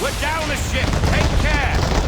We're down a ship. Take care.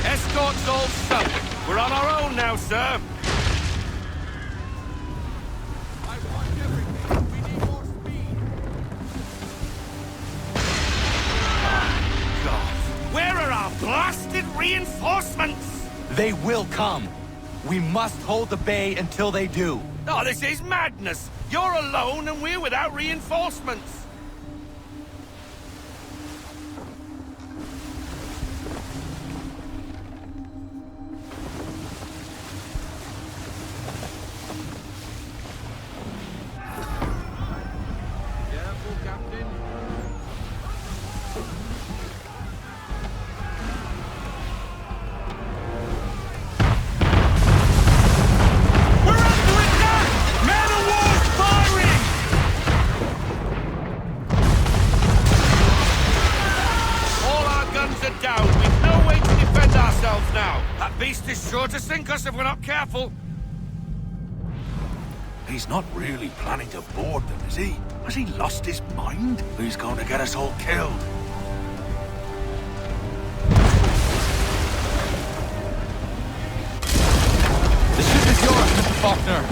Escort's all set. We're on our own now, sir. I want everything. We need more speed. God, where are our blasted reinforcements? They will come. We must hold the bay until they do. Oh, this is madness. You're alone and we're without reinforcements. Careful, Captain. Down. We've no way to defend ourselves now. That beast is sure to sink us if we're not careful. He's not really planning to board them, is he? Has he lost his mind? He's going to get us all killed. The ship is yours, Mr. Faulkner.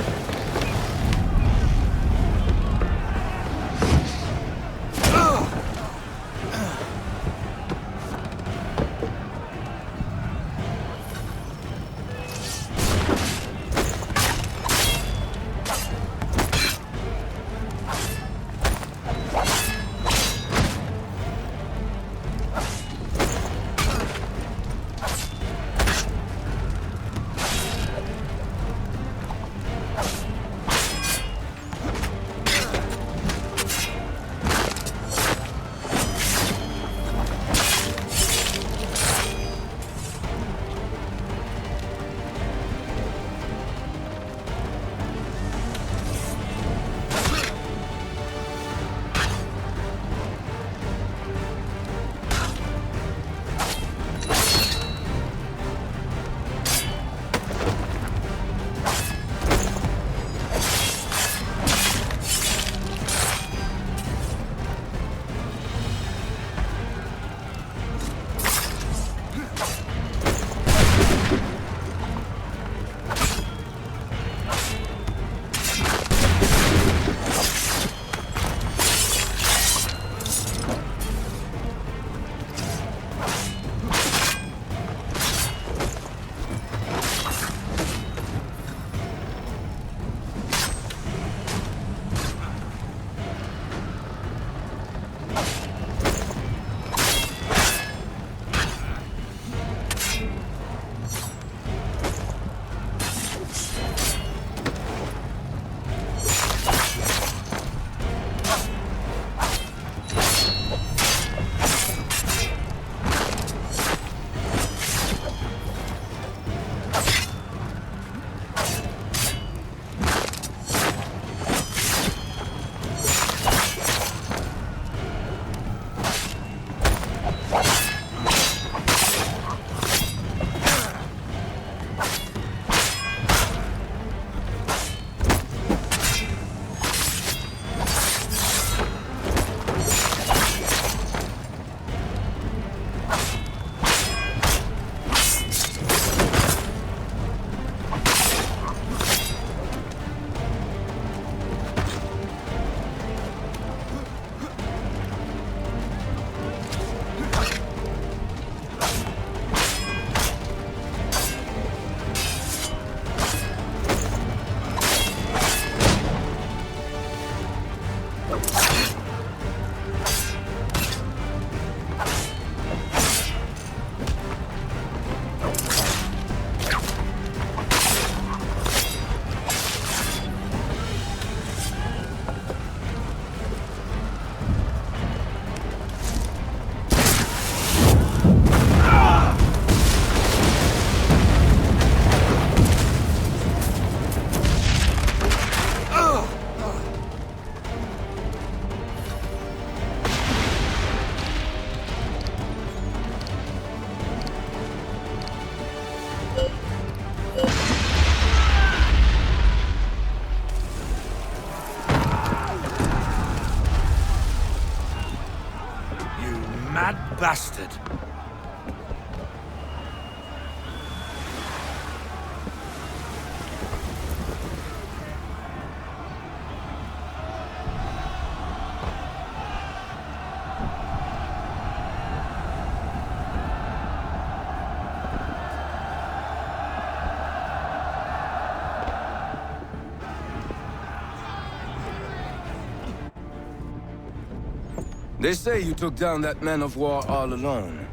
They say you took down that man of war all alone.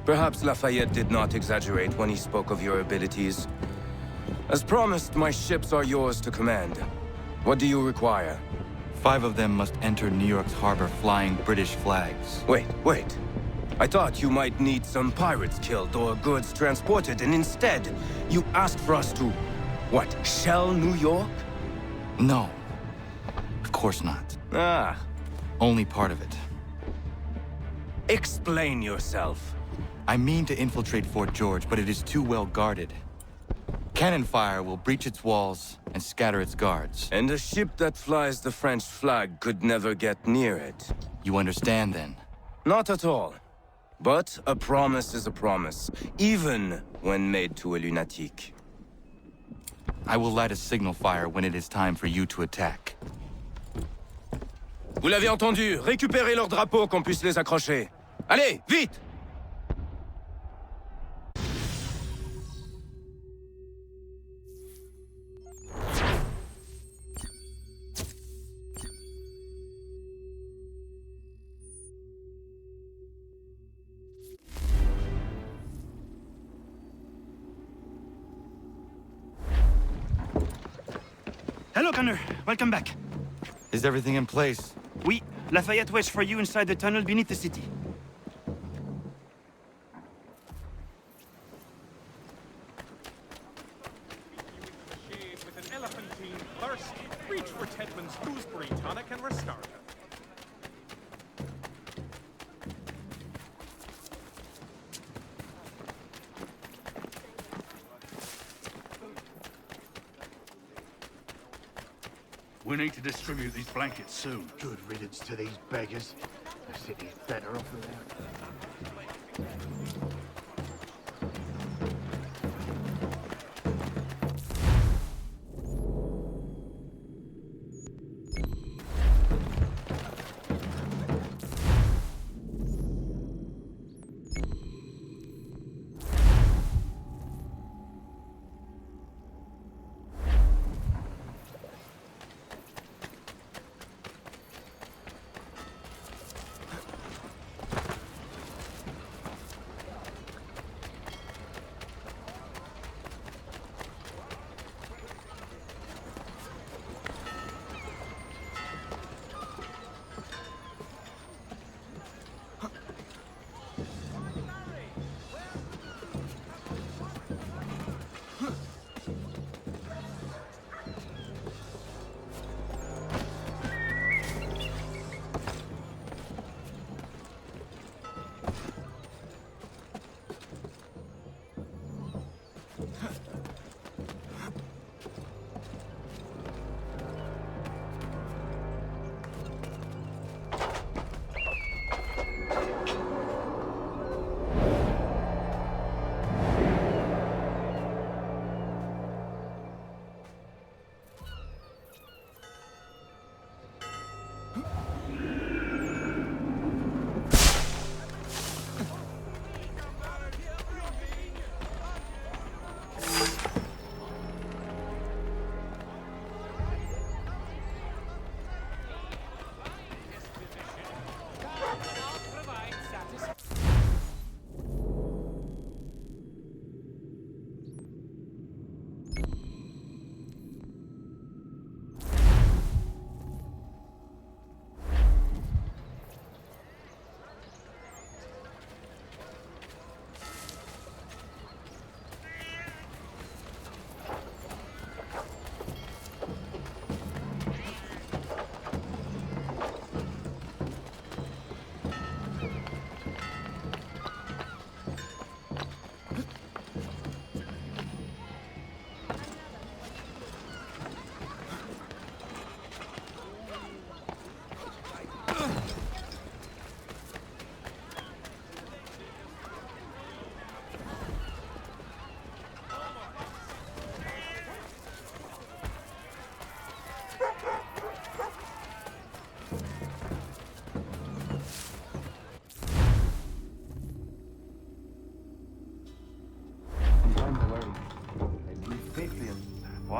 Perhaps Lafayette did not exaggerate when he spoke of your abilities. As promised, my ships are yours to command. What do you require? 5 of them must enter New York's harbor flying British flags. Wait. I thought you might need some pirates killed or goods transported, and instead, you asked for us to, what, shell New York? No. Of course not. Ah. Only part of it. Explain yourself. I mean to infiltrate Fort George, but it is too well guarded. Cannon fire will breach its walls and scatter its guards. And a ship that flies the French flag could never get near it. You understand, then? Not at all. But a promise is a promise, even when made to a lunatic. I will light a signal fire when it is time for you to attack. Vous l'avez entendu, récupérez leurs drapeaux qu'on puisse les accrocher. Allez, vite! Hello, Connor. Welcome back. Is everything in place? Oui, Lafayette waits for you inside the tunnel beneath the city. With an elephantine thirst, reach for Tedman's gooseberry tonic and restart it. We need to distribute these blankets soon. Good riddance to these beggars. The city's better off without them.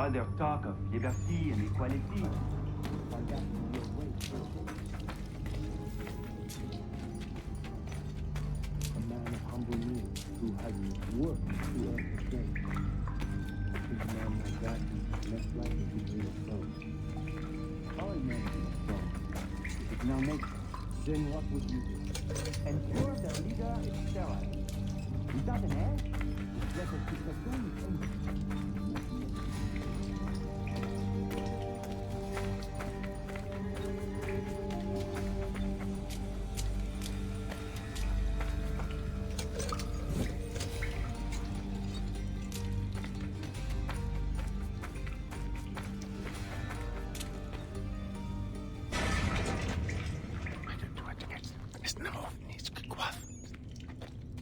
all their talk of liberty and equality. who has worked to earn the fame. Think a man like that is less likely to be a throne. All men to the throne. If it now makes, then what would you do? Ensure the leader is sterile. Without an heir, it's less a succession is ended.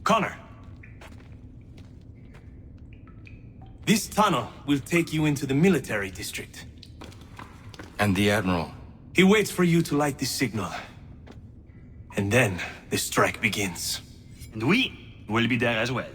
Connor. This tunnel will take you into the military district. And the Admiral? He waits for you to light this signal. And then the strike begins. And we will be there as well.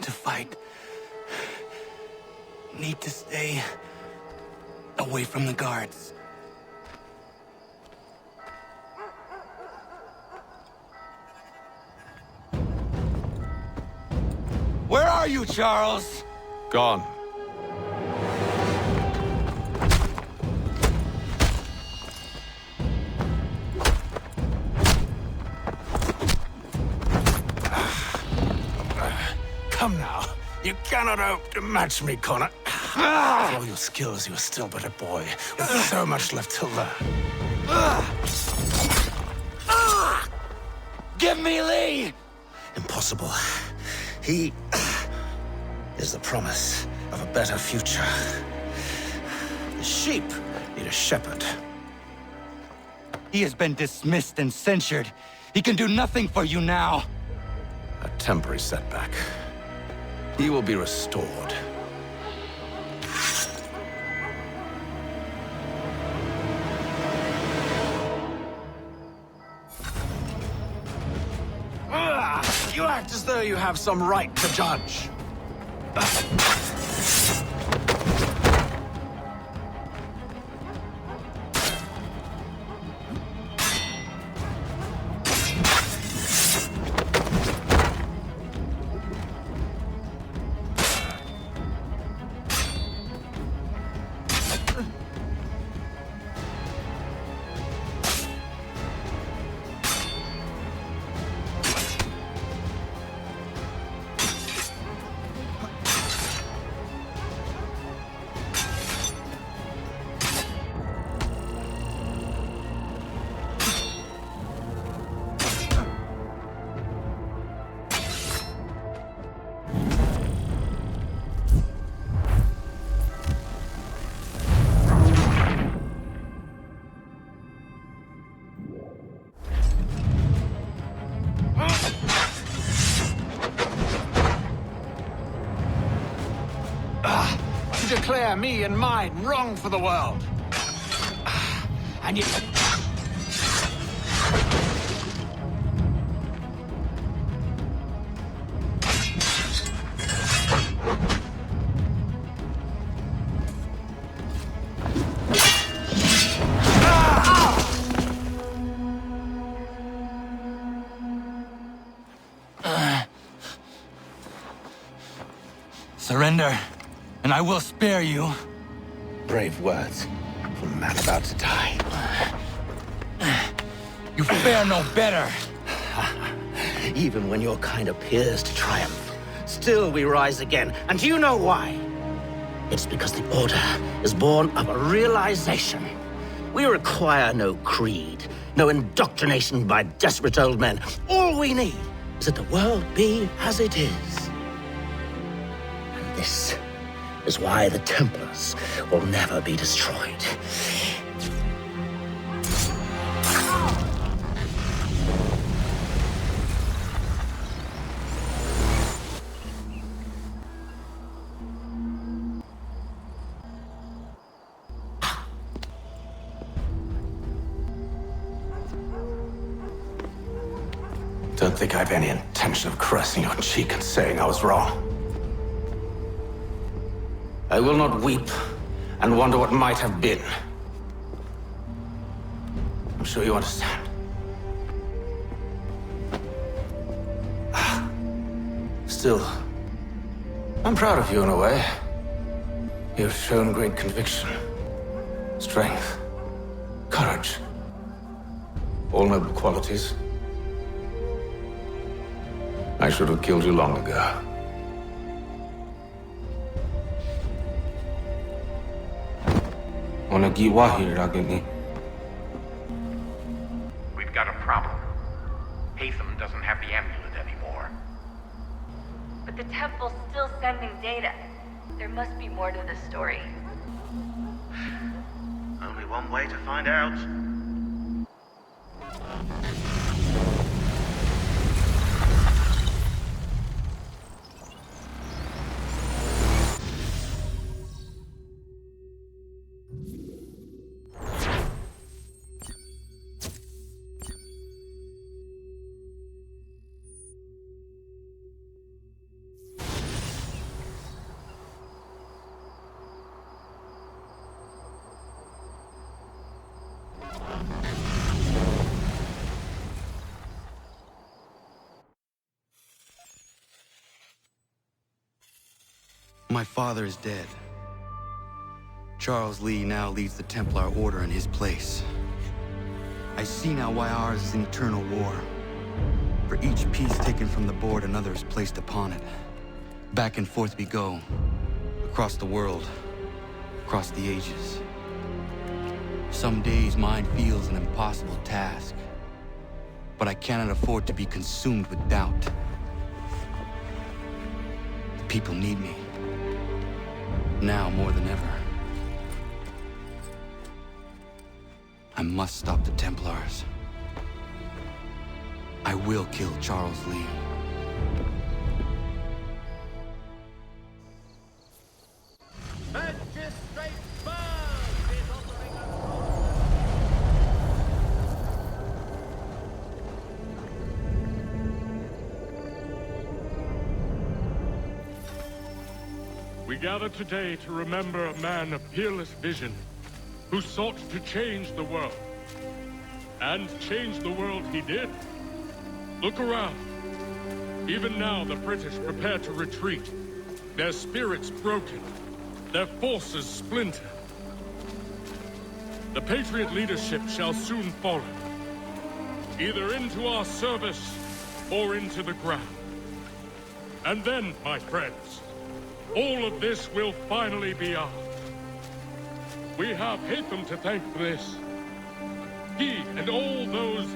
to fight. Need to stay away from the guards. Where are you, Charles? Gone. Come now. You cannot hope to match me, Connor. For all your skills, you are still but a boy, with so much left to learn. Give me Lee! Impossible. He is the promise of a better future. The sheep need a shepherd. He has been dismissed and censured. He can do nothing for you now. A temporary setback. He will be restored. You act as though you have some right to judge. You declare me and mine wrong for the world. And you... Surrender, and I will spare you. Brave words from a man about to die. You fare no better. Even when your kind appears to triumph, still we rise again. And do you know why? It's because the Order is born of a realization. We require no creed, no indoctrination by desperate old men. All we need is that the world be as it is. And this is why the Templars will never be destroyed. Don't think I have any intention of caressing your cheek and saying I was wrong. I will not weep and wonder what might have been. I'm sure you understand. Still, I'm proud of you in a way. You have shown great conviction, strength, courage. All noble qualities. I should have killed you long ago. We've got a problem. Hatham doesn't have the amulet anymore. But the temple's still sending data. There must be more to this story. Only one way to find out. My father is dead. Charles Lee now leads the Templar Order in his place. I see now why ours is an eternal war. For each piece taken from the board, another is placed upon it. Back and forth we go. Across the world. Across the ages. Some days mine feels an impossible task. But I cannot afford to be consumed with doubt. The people need me. Now more than ever. I must stop the Templars. I will kill Charles Lee. Magistrate We gather today to remember a man of peerless vision who sought to change the world. And change the world he did. Look around. Even now the British prepare to retreat. Their spirits broken. Their forces splintered. The Patriot leadership shall soon follow. Either into our service or into the ground. And then, my friends, all of this will finally be ours. We have Hatham to thank for this. He and all those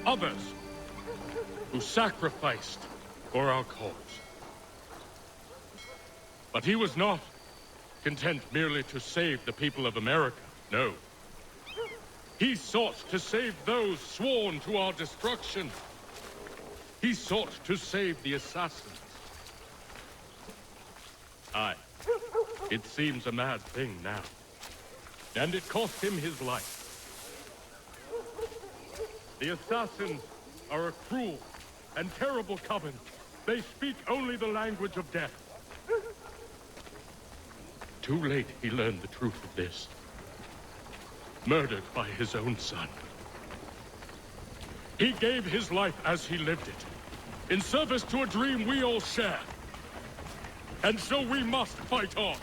others who sacrificed for our cause. But he was not content merely to save the people of America, no. He sought to save those sworn to our destruction. He sought to save the assassins. Aye, it seems a mad thing now. And it cost him his life. The assassins are a cruel and terrible coven. They speak only the language of death. Too late he learned the truth of this. Murdered by his own son. He gave his life as he lived it, in service to a dream we all share. And so we must fight on.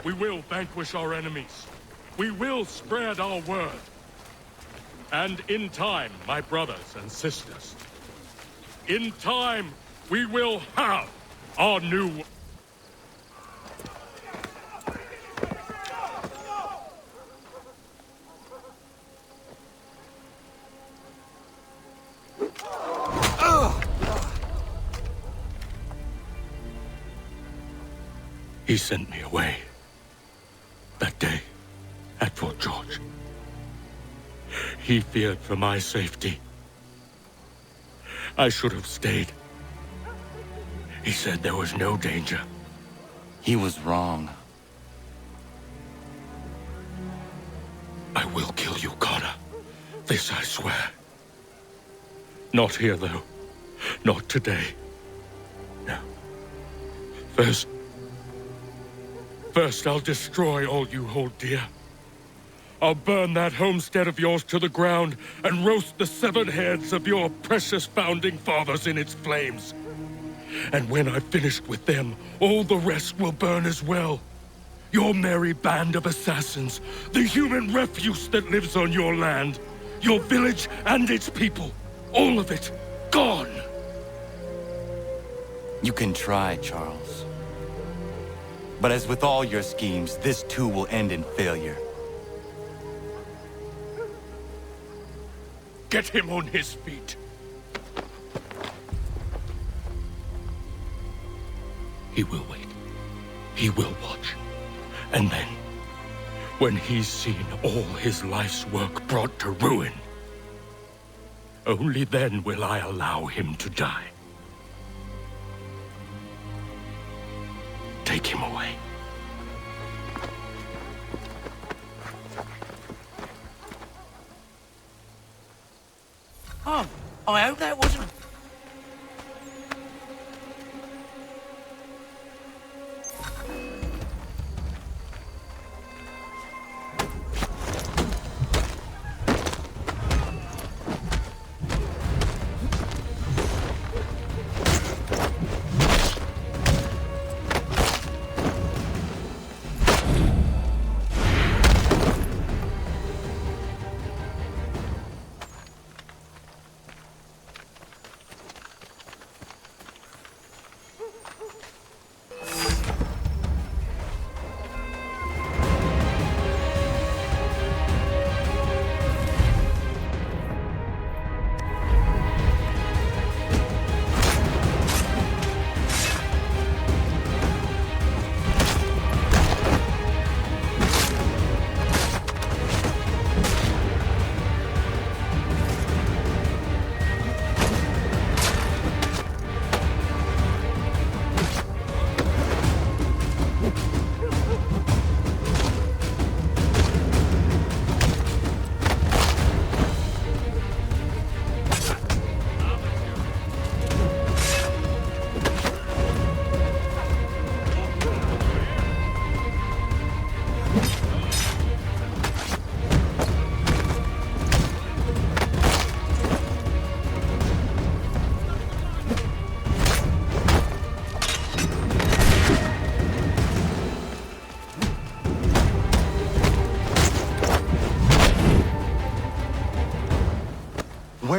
We will vanquish our enemies. We will spread our word. And in time, my brothers and sisters, in time, we will have our new... He sent me away. That day, at Fort George. He feared for my safety. I should have stayed. He said there was no danger. He was wrong. I will kill you, Connor. This I swear. Not here, though. Not today. No. First, I'll destroy all you hold dear. I'll burn that homestead of yours to the ground and roast the severed heads of your precious founding fathers in its flames. And when I've finished with them, all the rest will burn as well. Your merry band of assassins, the human refuse that lives on your land, your village and its people, all of it, gone. You can try, Charles. But as with all your schemes, this too will end in failure. Get him on his feet. He will wait. He will watch. And then, when he's seen all his life's work brought to ruin, only then will I allow him to die. Take him away. Oh, I hope that wasn't...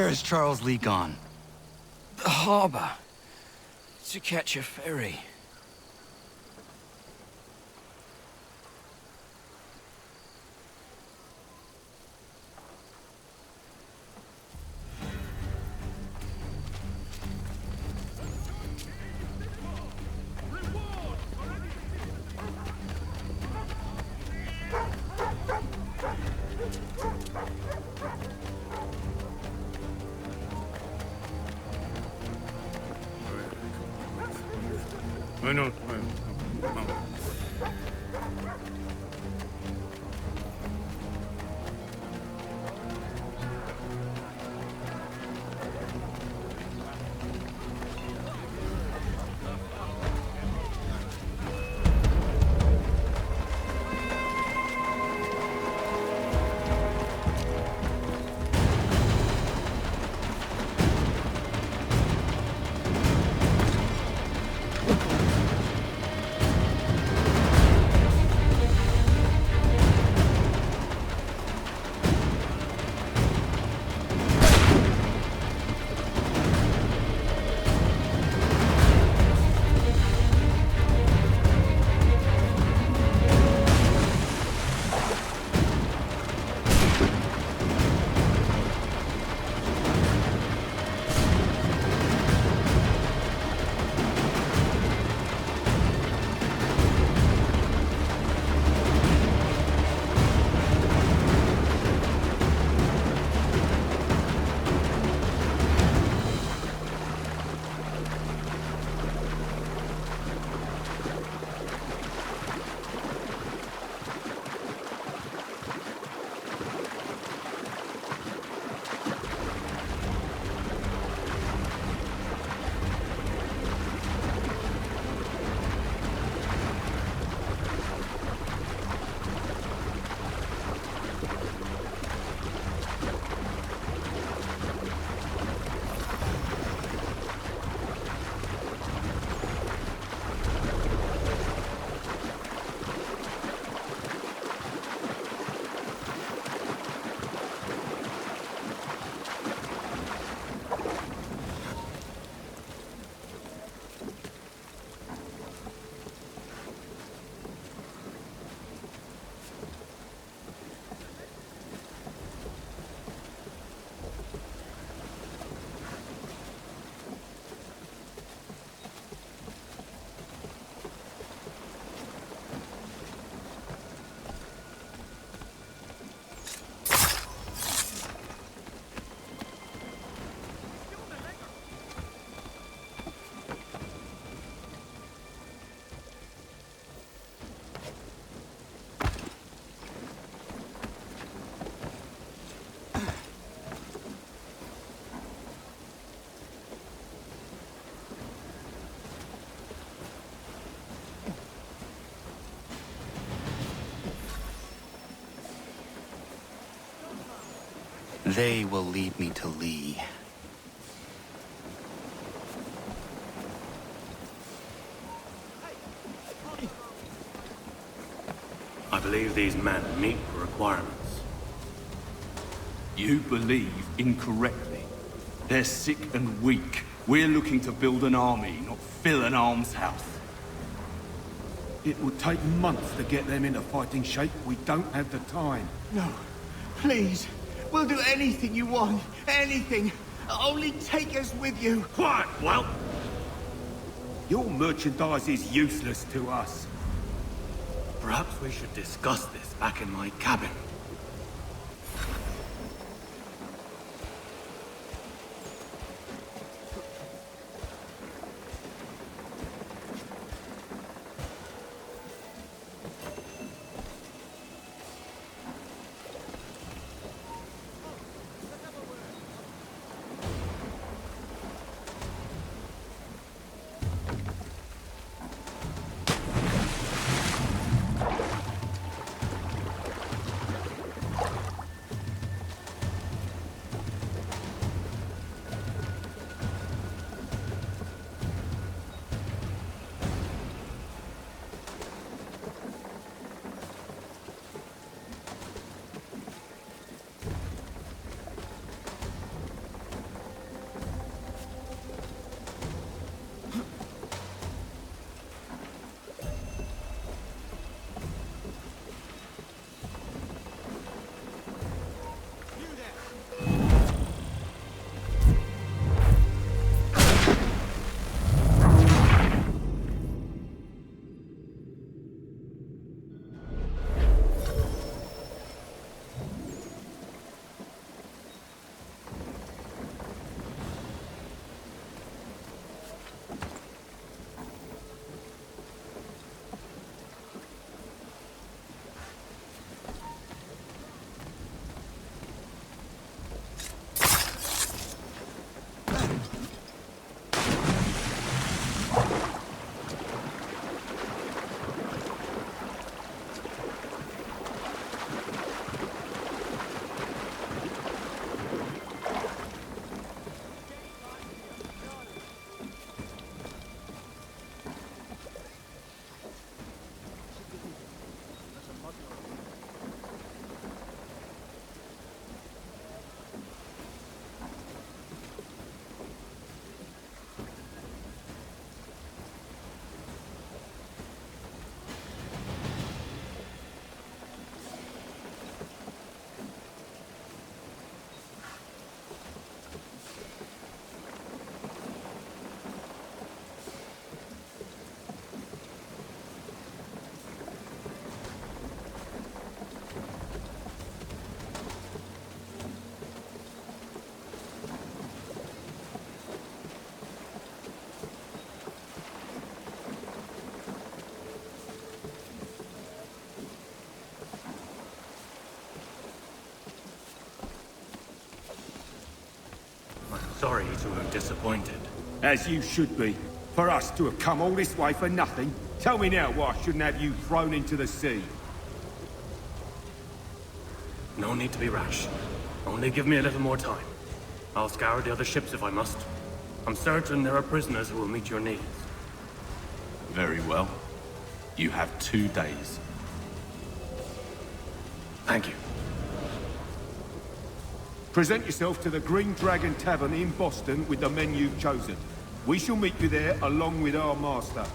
Where is Charles Lee gone? The harbor. To catch a ferry. Bueno. They will lead me to Lee. I believe these men meet the requirements. You believe incorrectly. They're sick and weak. We're looking to build an army, not fill an almshouse. It would take months to get them into fighting shape. We don't have the time. No, please. We'll do anything you want. Anything. Only take us with you. Quiet, well. Your merchandise is useless to us. Perhaps we should discuss this back in my cabin. sorry to have disappointed. As you should be. For us to have come all this way for nothing. Tell me now why I shouldn't have you thrown into the sea. No need to be rash. Only give me a little more time. I'll scour the other ships if I must. I'm certain there are prisoners who will meet your needs. Very well. You have 2 days. Thank you. Present yourself to the Green Dragon Tavern in Boston with the men you've chosen. We shall meet you there along with our master.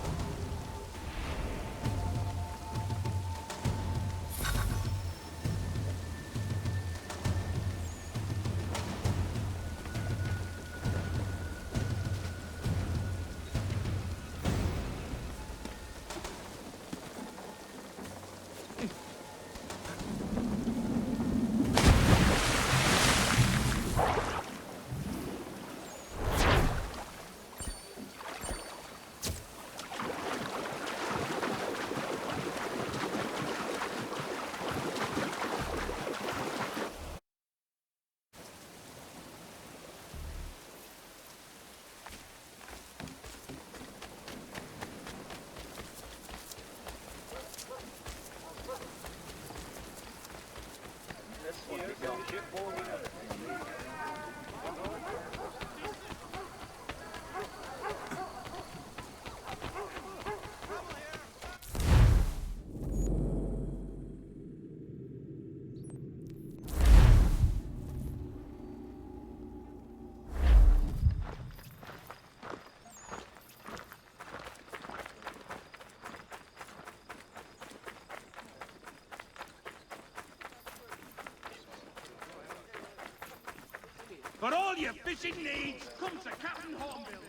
For all your fishing needs, come to Captain Hornbill.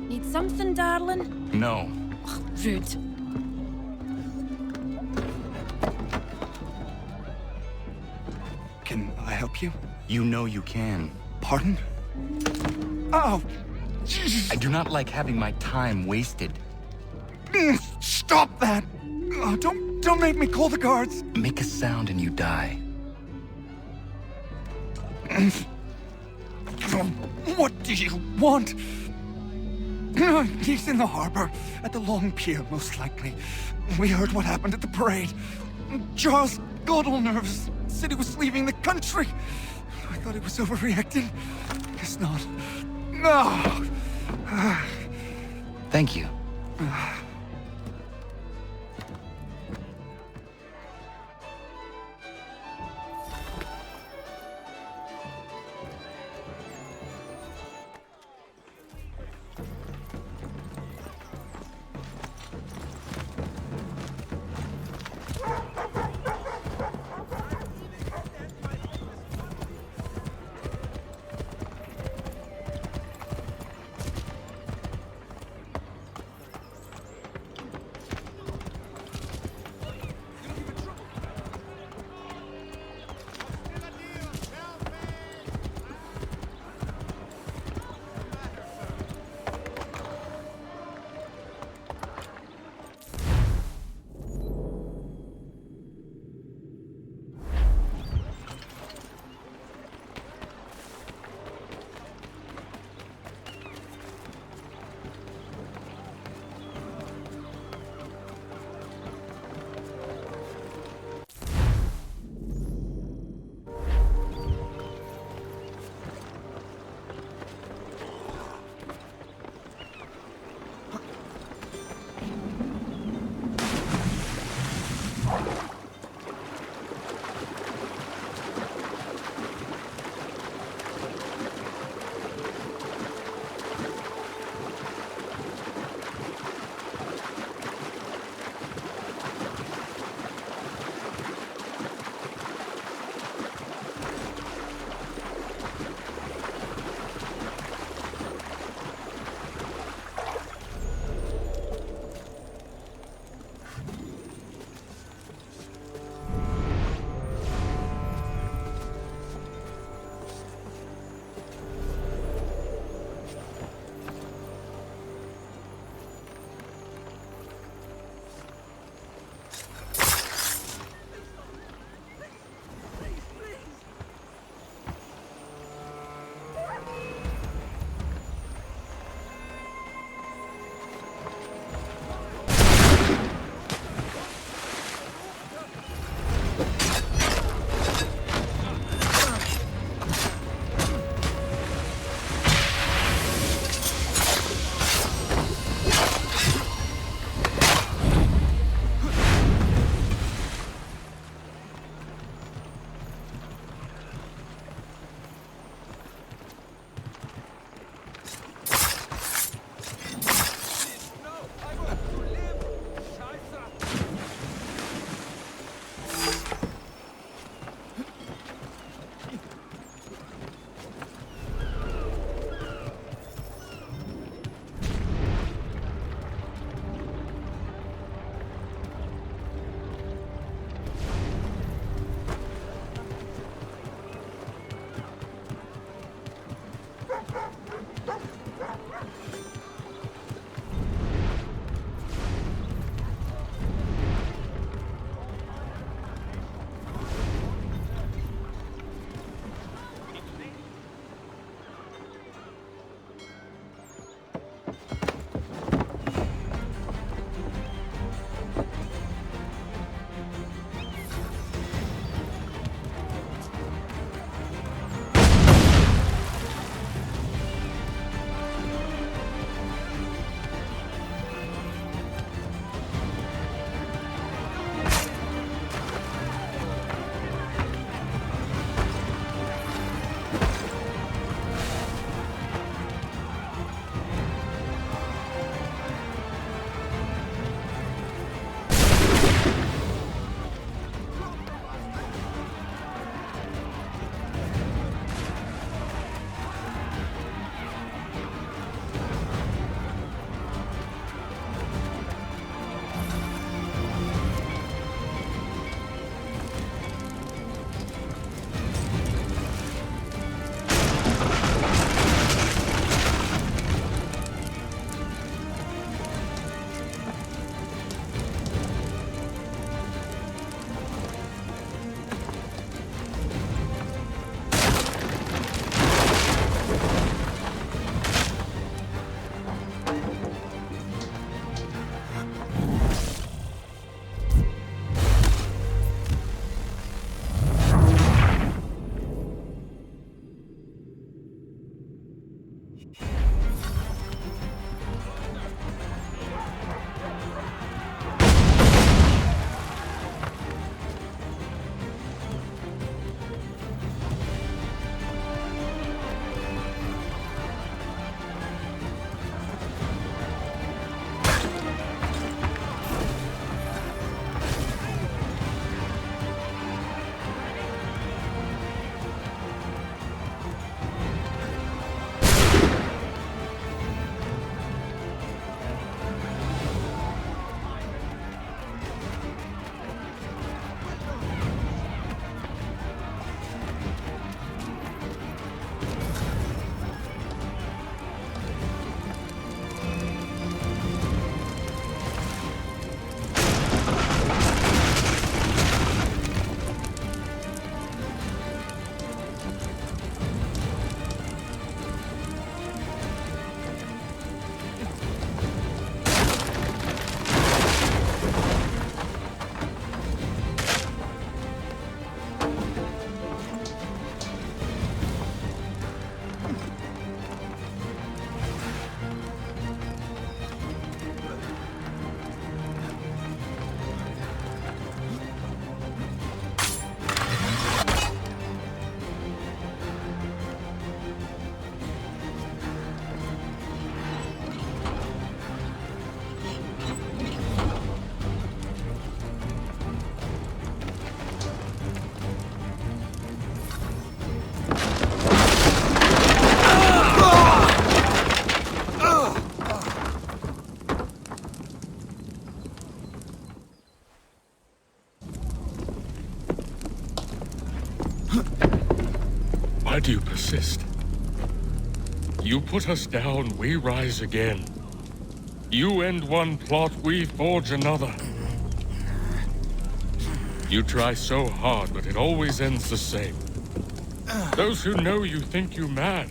Need something, darling? No. Ugh, rude. Can I help you? You know you can. Pardon? Oh! I do not like having my time wasted. Stop that! Oh, don't make me call the guards! Make a sound and you die. What do you want? He's in the harbor, at the Long Pier, most likely. We heard what happened at the parade. Charles got all nervous, said he was leaving the country. I thought he was overreacting. Guess not. No! Thank you. Why do you persist? You put us down, we rise again. You end one plot, we forge another. You try so hard, but it always ends the same. Those who know you think you mad,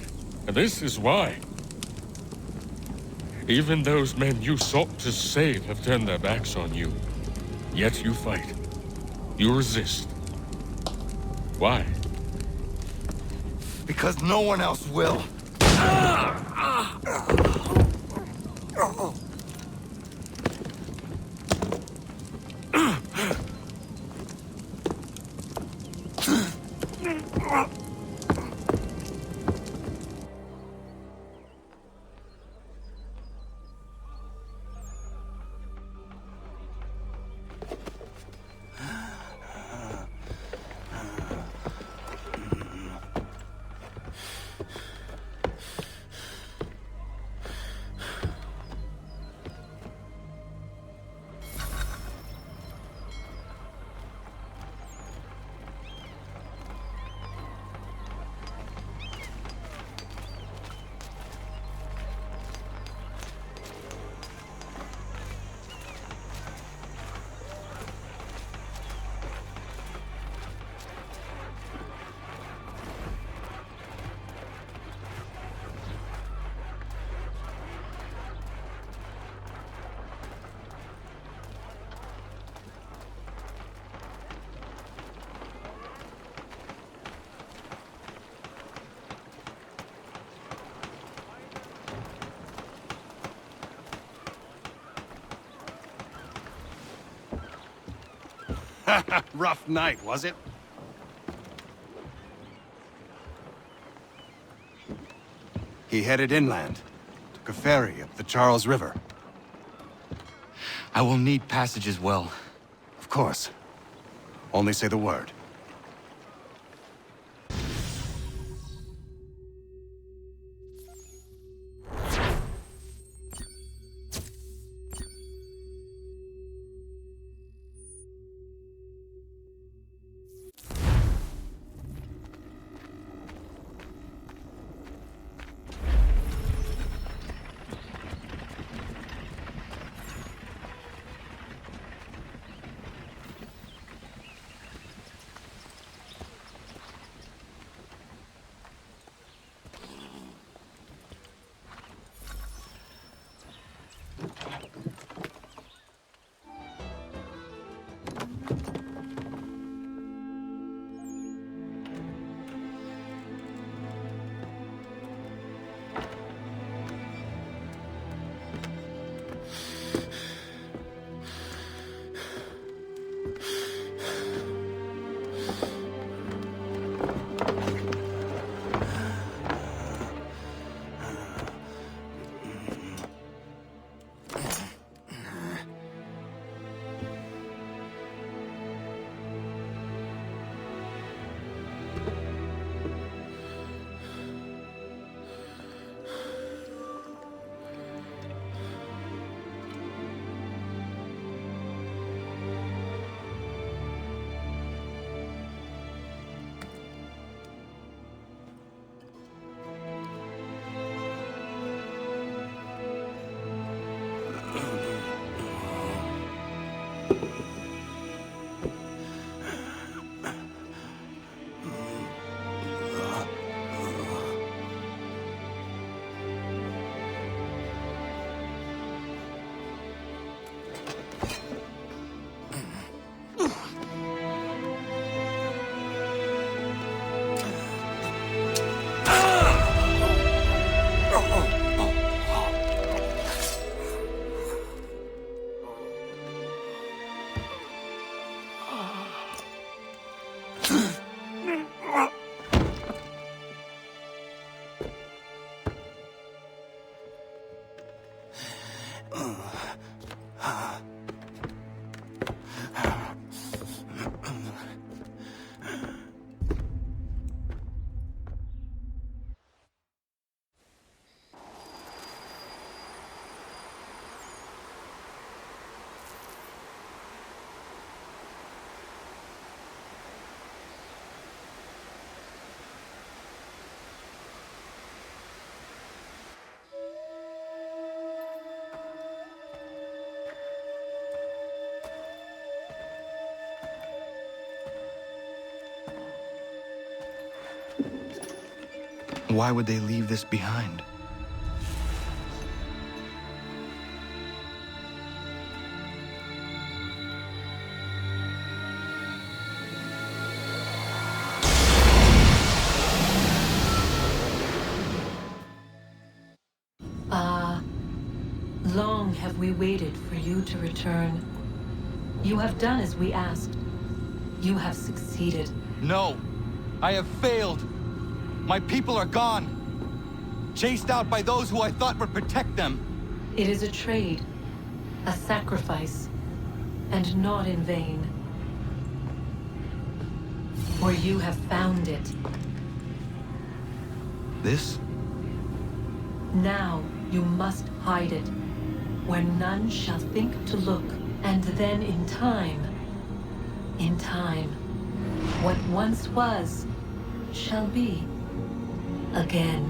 and this is why. Even those men you sought to save have turned their backs on you. Yet you fight. You resist. Why? Because no one else will. Rough night, was it? He headed inland. Took a ferry up the Charles River. I will need passage as well. Of course. Only say the word. Why would they leave this behind? Long have we waited for you to return. You have done as we asked. You have succeeded. No! I have failed! My people are gone! Chased out by those who I thought would protect them! It is a trade, a sacrifice, and not in vain. For you have found it. This? Now you must hide it, where none shall think to look, and then in time, what once was, shall be again.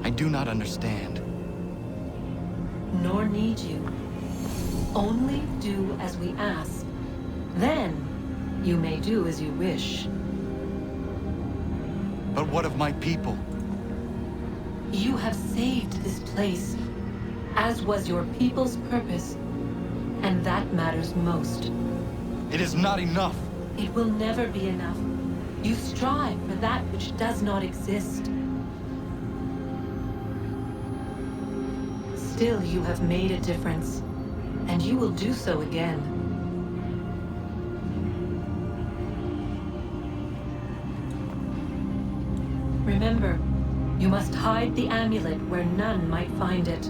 I do not understand. Nor need you. Only do as we ask. Then, you may do as you wish. But what of my people? You have saved this place, as was your people's purpose, and that matters most. It is not enough. It will never be enough. You strive for that which does not exist. Still, you have made a difference, and you will do so again. Remember, you must hide the amulet where none might find it.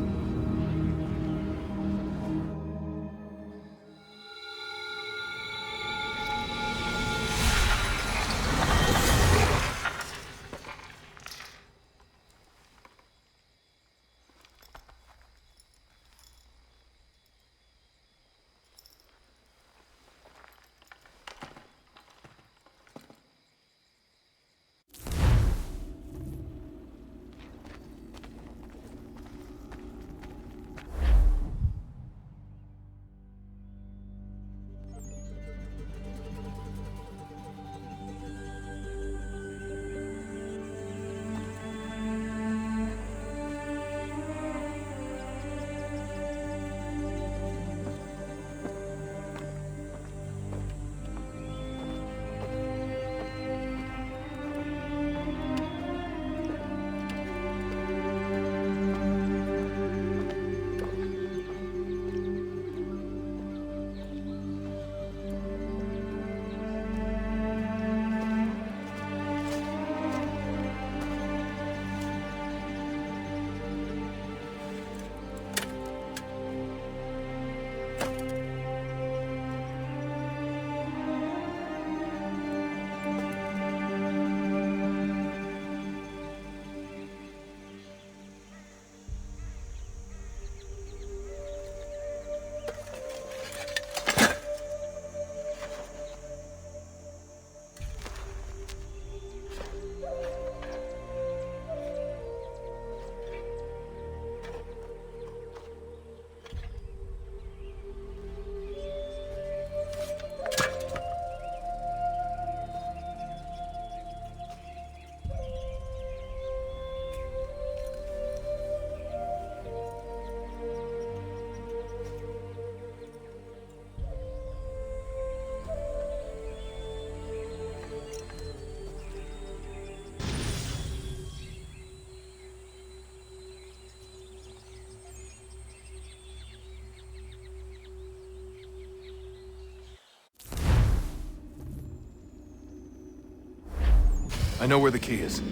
I know where the key is.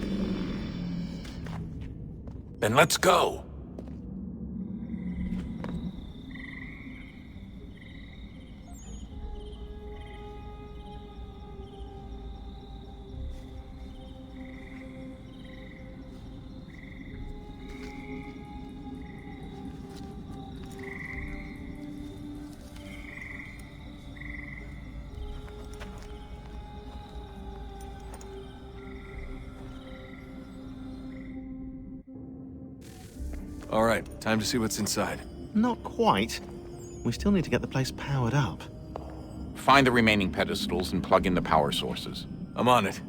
Then let's go! All right, time to see what's inside. Not quite. We still need to get the place powered up. Find the remaining pedestals and plug in the power sources. I'm on it.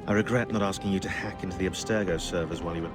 I regret not asking you to hack into the Abstergo servers while you were...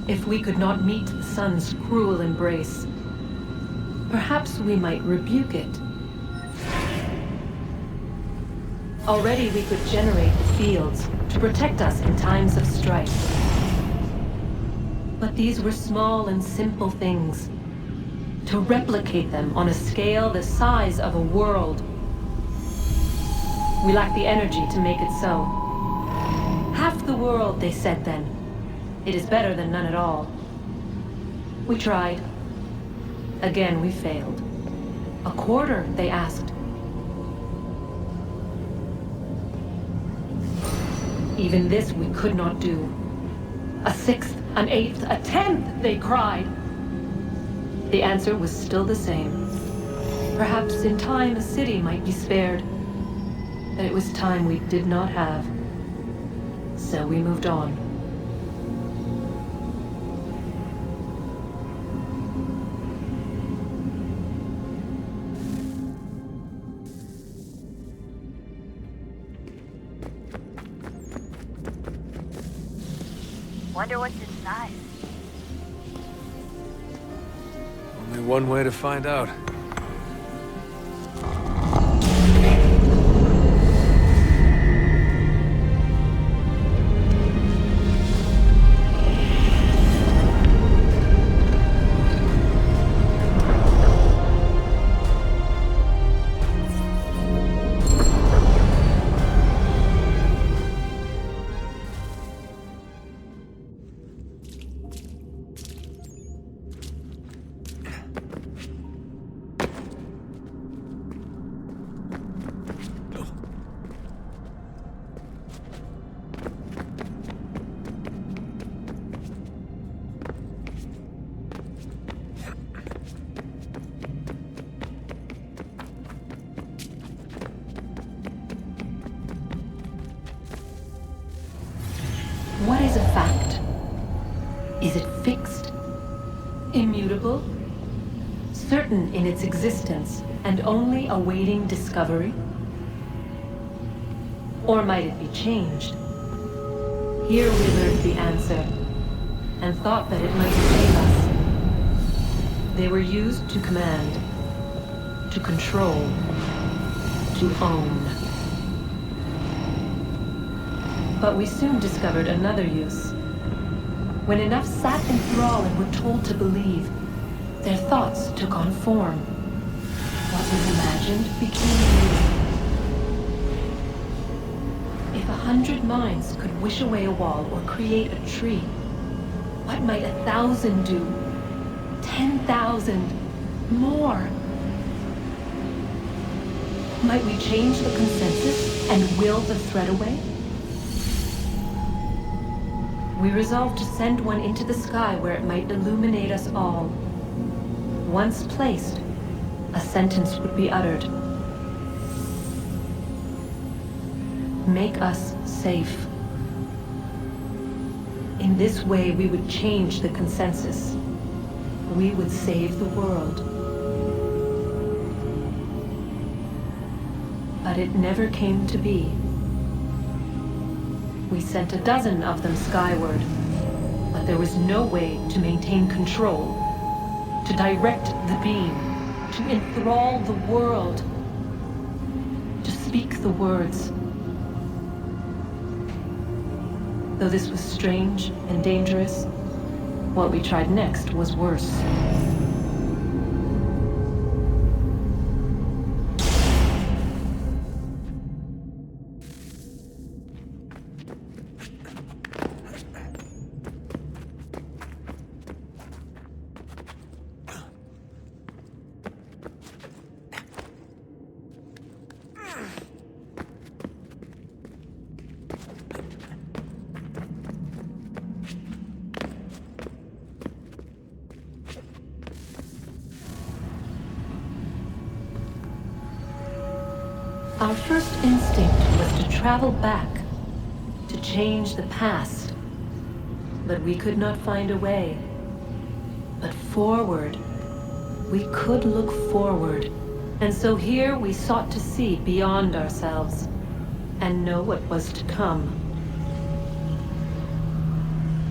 If we could not meet the sun's cruel embrace, perhaps we might rebuke it. Already we could generate the fields to protect us in times of strife. But these were small and simple things. To replicate them on a scale the size of a world, we lack the energy to make it so. Half the world, they said then. It is better than none at all. We tried. Again, we failed. A quarter, they asked. Even this we could not do. A sixth, an eighth, a tenth, they cried. The answer was still the same. Perhaps in time a city might be spared. But it was time we did not have. So we moved on. Wonder what's inside. Only one way to find out. What is a fact? Is it fixed? Immutable? Certain in its existence and only awaiting discovery? Or might it be changed? Here we learned the answer and thought that it might save us. They were used to command, to control, to own. But we soon discovered another use. When enough sat in thrall and were told to believe, their thoughts took on form. What was imagined became real. 100 minds could wish away a wall or create a tree, what might 1,000 do? 10,000? More? Might we change the consensus and will the threat away? We resolved to send one into the sky where it might illuminate us all. Once placed, a sentence would be uttered. Make us safe. In this way, we would change the consensus. We would save the world. But it never came to be. We sent a dozen of them skyward, but there was no way to maintain control, to direct the beam, to enthrall the world, to speak the words. Though this was strange and dangerous, what we tried next was worse. Our first instinct was to travel back, to change the past. But we could not find a way. But forward, we could look forward. And so here we sought to see beyond ourselves, and know what was to come.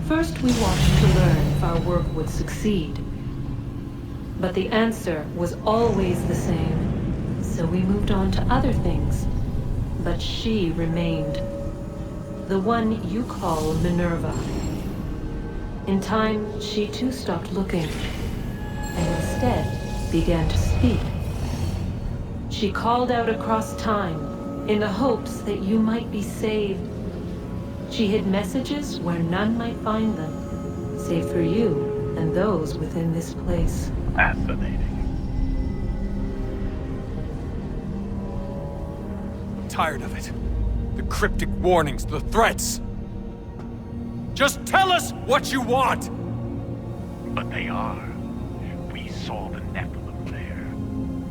First we watched to learn if our work would succeed. But the answer was always the same. So we moved on to other things, but she remained. The one you call Minerva. In time, she too stopped looking, and instead began to speak. She called out across time, in the hopes that you might be saved. She hid messages where none might find them, save for you and those within this place. Fascinating. Tired of it. The cryptic warnings, the threats. Just tell us what you want! But they are. We saw the Nephilim there.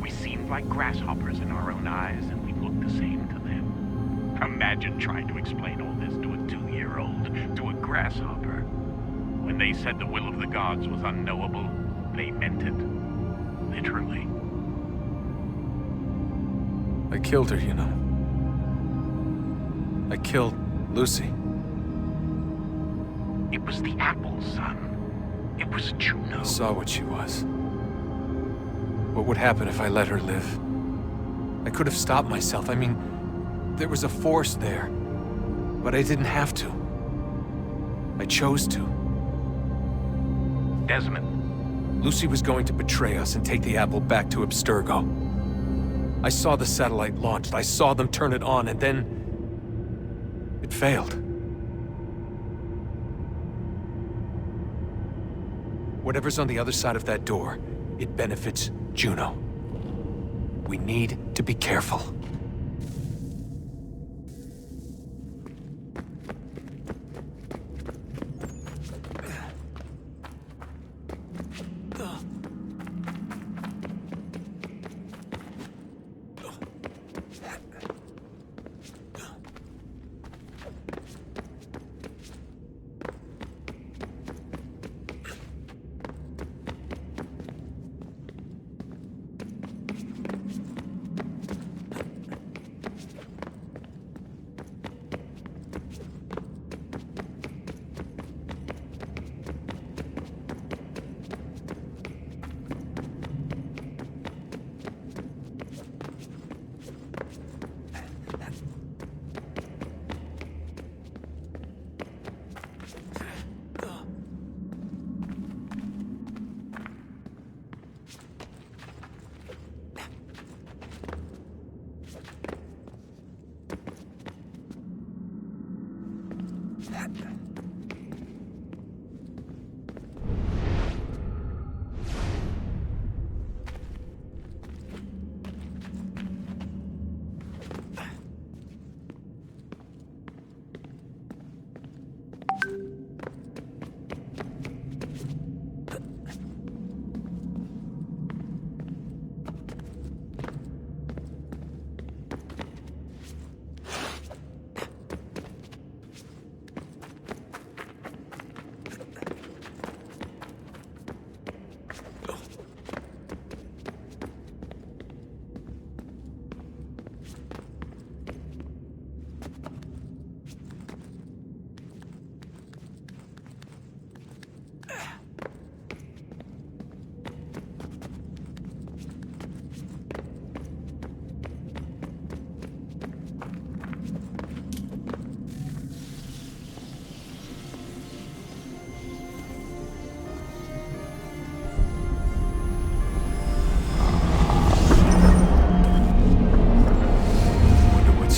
We seemed like grasshoppers in our own eyes, and we looked the same to them. Imagine trying to explain all this to a 2-year-old, to a grasshopper. When they said the will of the gods was unknowable, they meant it. Literally. I killed her, you know. I killed Lucy. It was the apple, son. It was Juno. I saw what she was. What would happen if I let her live? I could have stopped myself. I mean, there was a force there. But I didn't have to. I chose to. Desmond. Lucy was going to betray us and take the apple back to Abstergo. I saw the satellite launched. I saw them turn it on, and then it failed. Whatever's on the other side of that door, it benefits Juno. We need to be careful.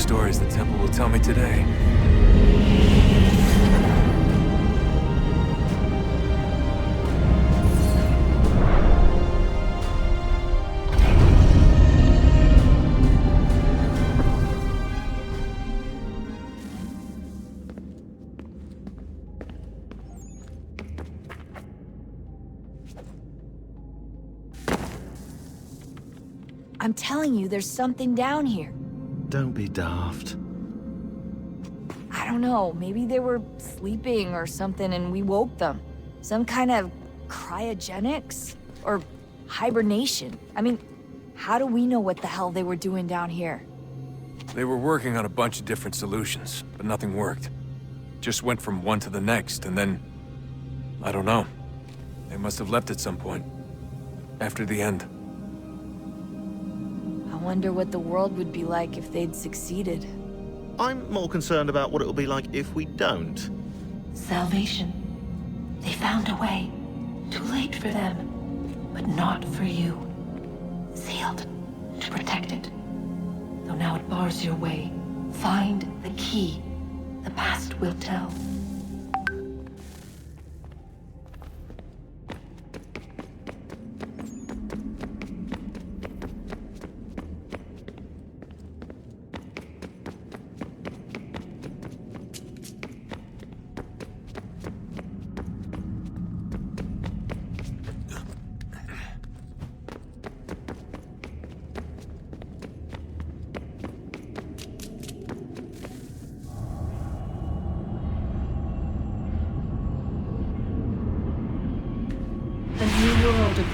Stories the temple will tell me today. I'm telling you, there's something down here. Don't be daft. I don't know, maybe they were sleeping or something and we woke them. Some kind of cryogenics? Or hibernation? I mean, how do we know what the hell they were doing down here? They were working on a bunch of different solutions, but nothing worked. Just went from one to the next, and then... I don't know. They must have left at some point. After the end. I wonder what the world would be like if they'd succeeded. I'm more concerned about what it will be like if we don't. Salvation. They found a way. Too late for them, but not for you. Sealed to protect it. Though now it bars your way. Find the key. The past will tell.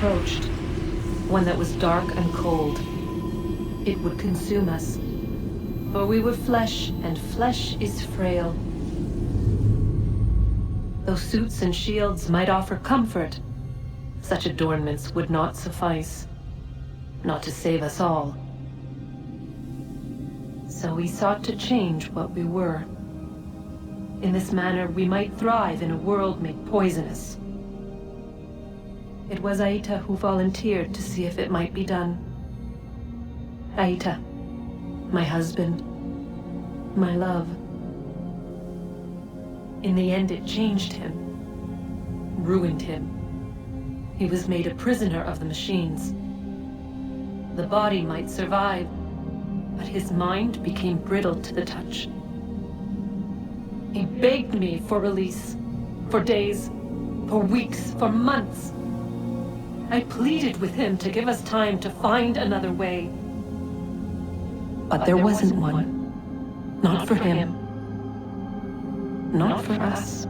Approached. One that was dark and cold. It would consume us. For we were flesh, and flesh is frail. Though suits and shields might offer comfort, such adornments would not suffice. Not to save us all. So we sought to change what we were. In this manner, we might thrive in a world made poisonous. It was Aita who volunteered to see if it might be done. Aita, my husband, my love. In the end, it changed him, ruined him. He was made a prisoner of the machines. The body might survive, but his mind became brittle to the touch. He begged me for release, for days, for weeks, for months. I pleaded with him to give us time to find another way. But there wasn't one. Not for him. Not for us.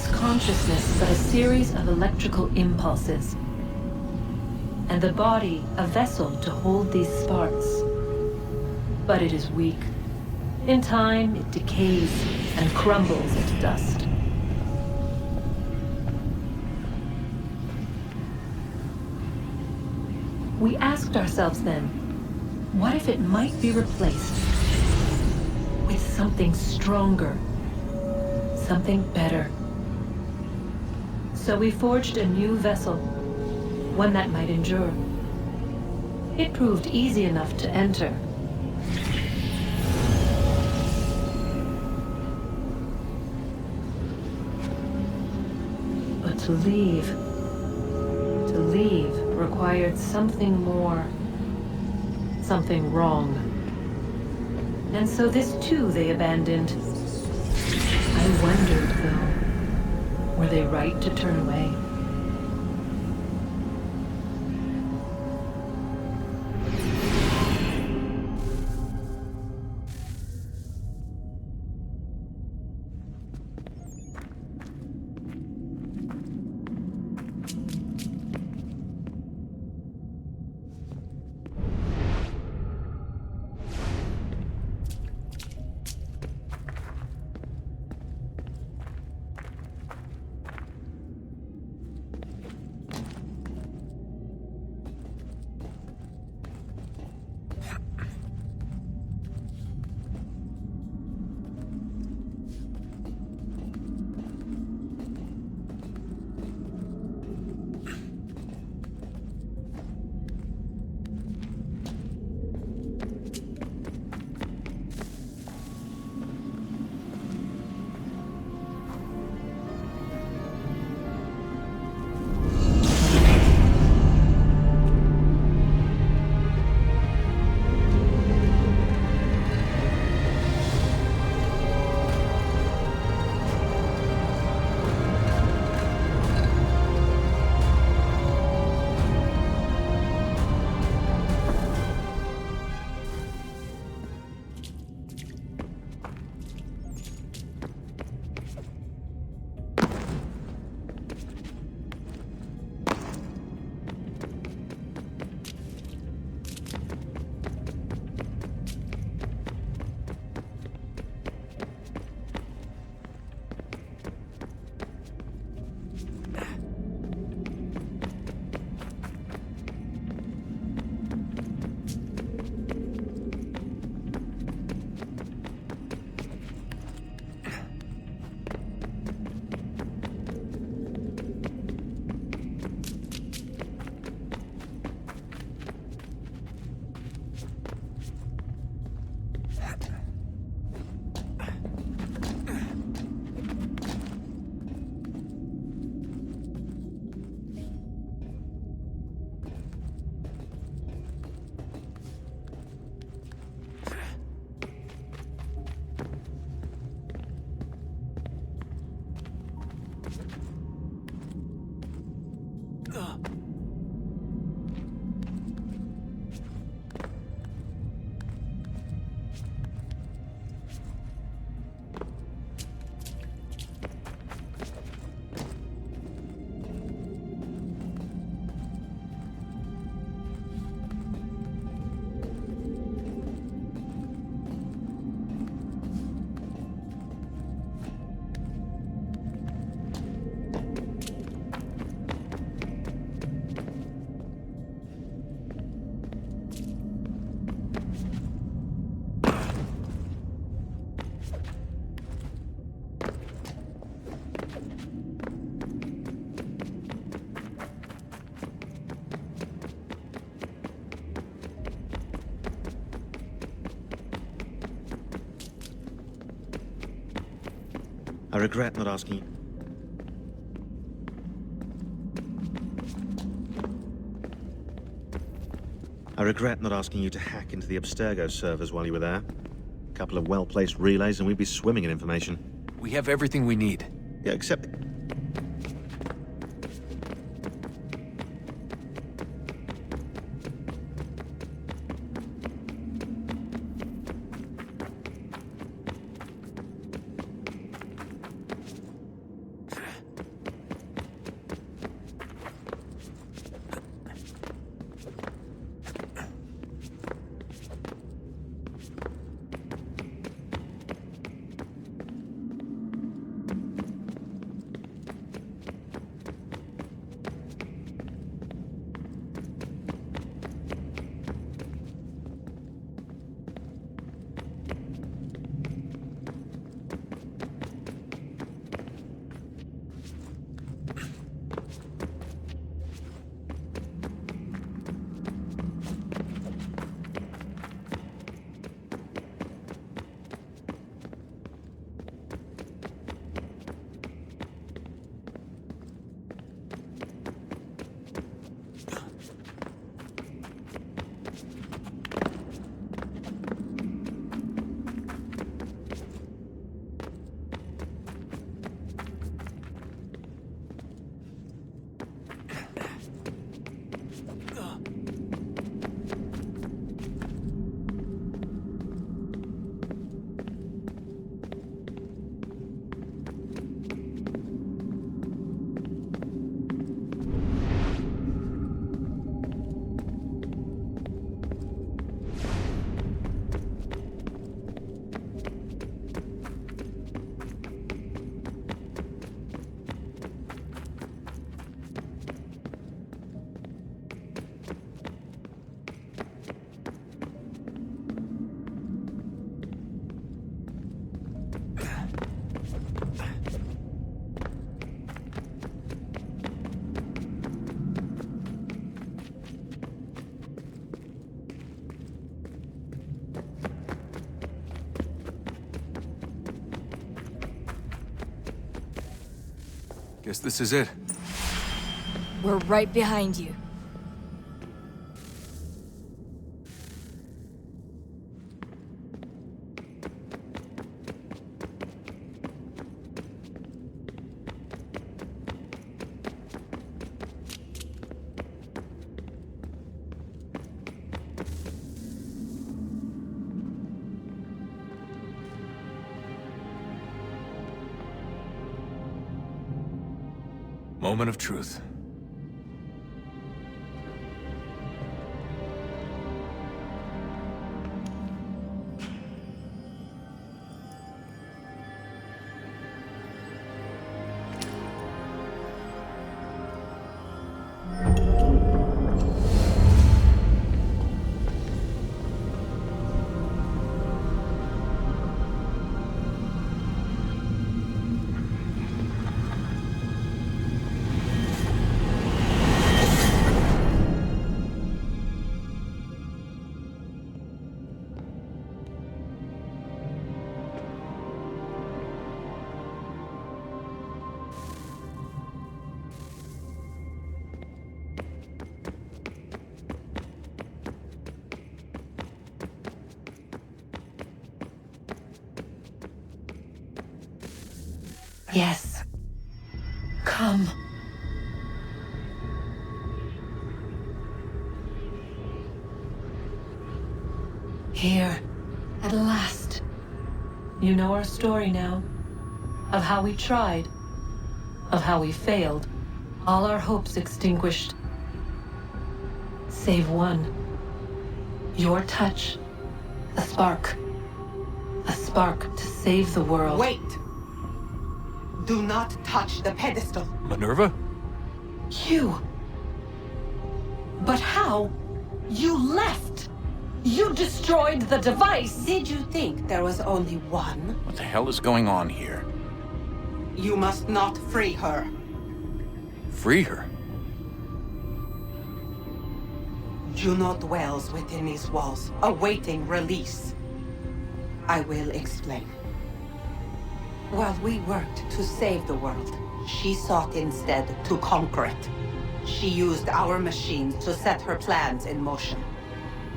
its consciousness but a series of electrical impulses, and the body a vessel to hold these sparks. But it is weak. In time, it decays and crumbles into dust. We asked ourselves then, what if it might be replaced with something stronger, something better? So we forged a new vessel, one that might endure. It proved easy enough to enter. But to leave required something more, something wrong. And so this too they abandoned. I wondered, though, were they right to turn away? I regret not asking you. I regret not asking you to hack into the Abstergo servers while you were there. A couple of well-placed relays and we'd be swimming in information. We have everything we need. Yeah, except... Guess this is it. We're right behind you. Moment of truth. Yes. Come. Here, at last. You know our story now. Of how we tried. Of how we failed. All our hopes extinguished. Save one. Your touch. A spark. A spark to save the world. Wait! Do not touch the pedestal. Minerva? You. But how? You left! You destroyed the device! Did you think there was only one? What the hell is going on here? You must not free her. Free her? Juno dwells within these walls, awaiting release. I will explain. While we worked to save the world, she sought instead to conquer it. She used our machines to set her plans in motion.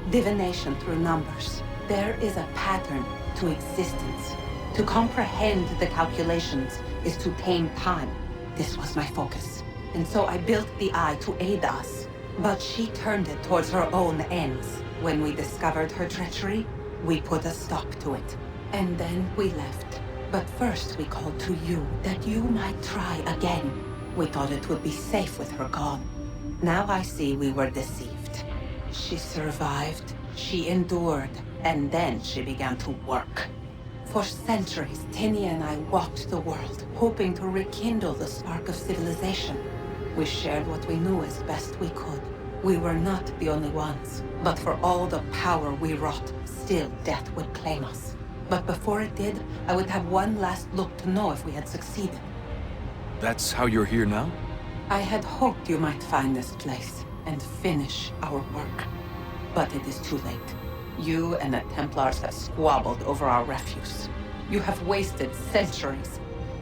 Divination through numbers. There is a pattern to existence. To comprehend the calculations is to tame time. This was my focus. And so I built the eye to aid us. But she turned it towards her own ends. When we discovered her treachery, we put a stop to it. And then we left. But first we called to you, that you might try again. We thought it would be safe with her gone. Now I see we were deceived. She survived, she endured, and then she began to work. For centuries, Tinia and I walked the world, hoping to rekindle the spark of civilization. We shared what we knew as best we could. We were not the only ones, but for all the power we wrought, still death would claim us. But before it did, I would have one last look to know if we had succeeded. That's how you're here now? I had hoped you might find this place and finish our work. But it is too late. You and the Templars have squabbled over our refuse. You have wasted centuries,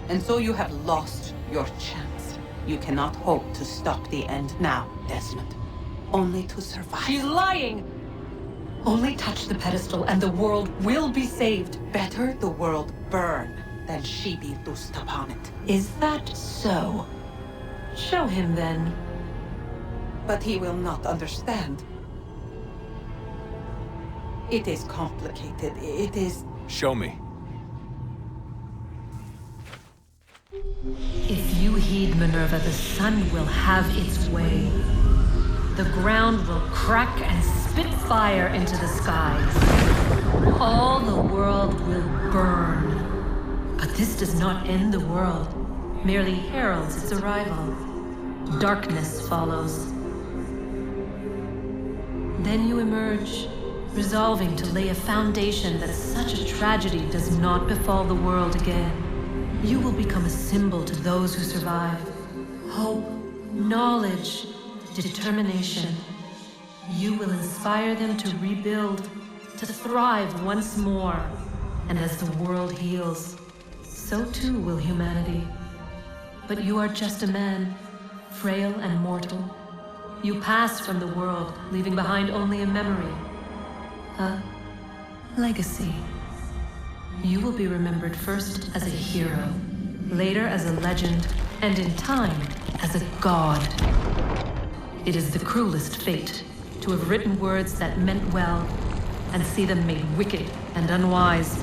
and so you have lost your chance. You cannot hope to stop the end now, Desmond. Only to survive. She's lying! Only touch the pedestal and the world will be saved. Better the world burn than she be loosed upon it. Is that so? Show him then. But he will not understand. It is complicated. It is... Show me. If you heed Minerva, the sun will have its way. The ground will crack and spit fire into the skies. All the world will burn. But this does not end the world, merely heralds its arrival. Darkness follows. Then you emerge, resolving to lay a foundation that such a tragedy does not befall the world again. You will become a symbol to those who survive. Hope, knowledge, determination. You will inspire them to rebuild, to thrive once more. And as the world heals, so too will humanity. But you are just a man, frail and mortal. You pass from the world, leaving behind only a memory. A legacy. You will be remembered first as a hero, later as a legend, and in time, as a god. It is the cruelest fate to have written words that meant well, and see them made wicked and unwise.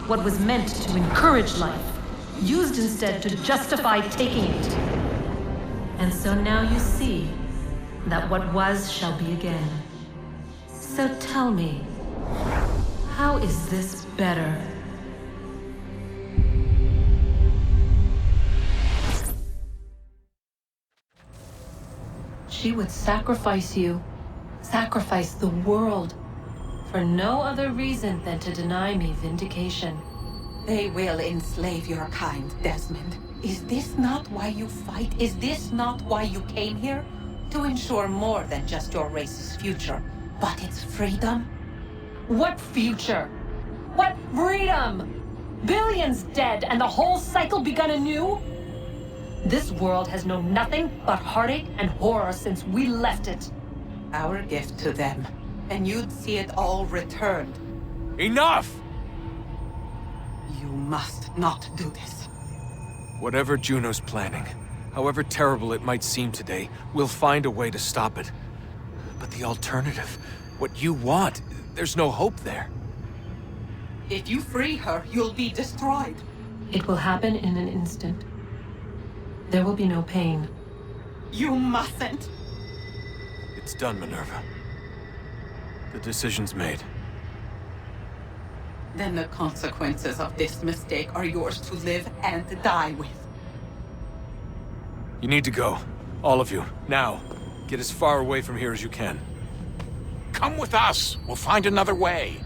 What was meant to encourage life, used instead to justify taking it. And so now you see that what was shall be again. So tell me, how is this better? She would sacrifice you, sacrifice the world, for no other reason than to deny me vindication. They will enslave your kind, Desmond. Is this not why you fight? Is this not why you came here? To ensure more than just your race's future, but its freedom? What future? What freedom? Billions dead and the whole cycle begun anew? This world has known nothing but heartache and horror since we left it. Our gift to them, and you'd see it all returned. Enough! You must not do this. Whatever Juno's planning, however terrible it might seem today, we'll find a way to stop it. But the alternative, what you want, there's no hope there. If you free her, you'll be destroyed. It will happen in an instant. There will be no pain. You mustn't. It's done, Minerva. The decision's made. Then the consequences of this mistake are yours to live and die with. You need to go. All of you. Now. Get as far away from here as you can. Come with us. We'll find another way.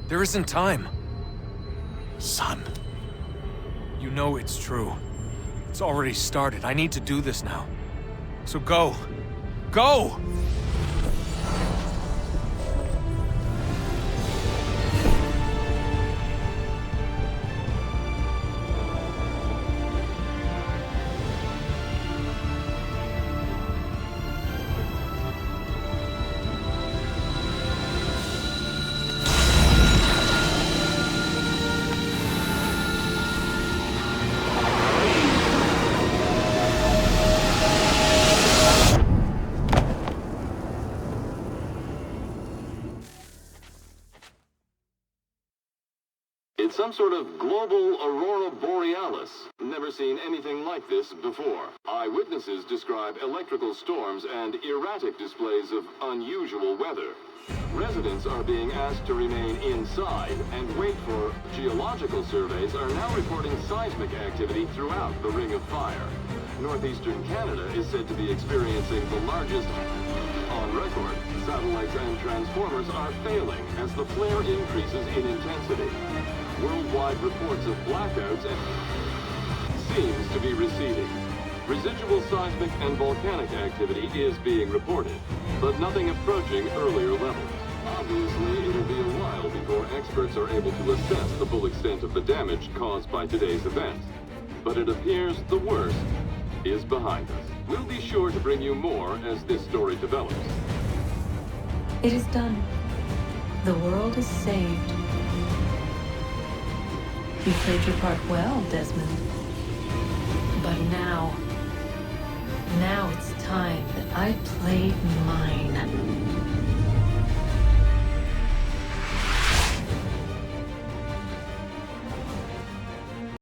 There isn't time. Son. You know it's true. It's already started. I need to do this now. So go. Go! It's some sort of global aurora borealis. Never seen anything like this before. Eyewitnesses describe electrical storms and erratic displays of unusual weather. Residents are being asked to remain inside and wait for geological surveys are now reporting seismic activity throughout the Ring of Fire. Northeastern Canada is said to be experiencing the largest on record. Satellites and transformers are failing as the flare increases in intensity. Worldwide reports of blackouts seems to be receding. Residual seismic and volcanic activity is being reported, but nothing approaching earlier levels. Obviously, it'll be a while before experts are able to assess the full extent of the damage caused by today's events. But it appears the worst is behind us. We'll be sure to bring you more as this story develops. It is done. The world is saved. You played your part well, Desmond. But now it's time that I played mine.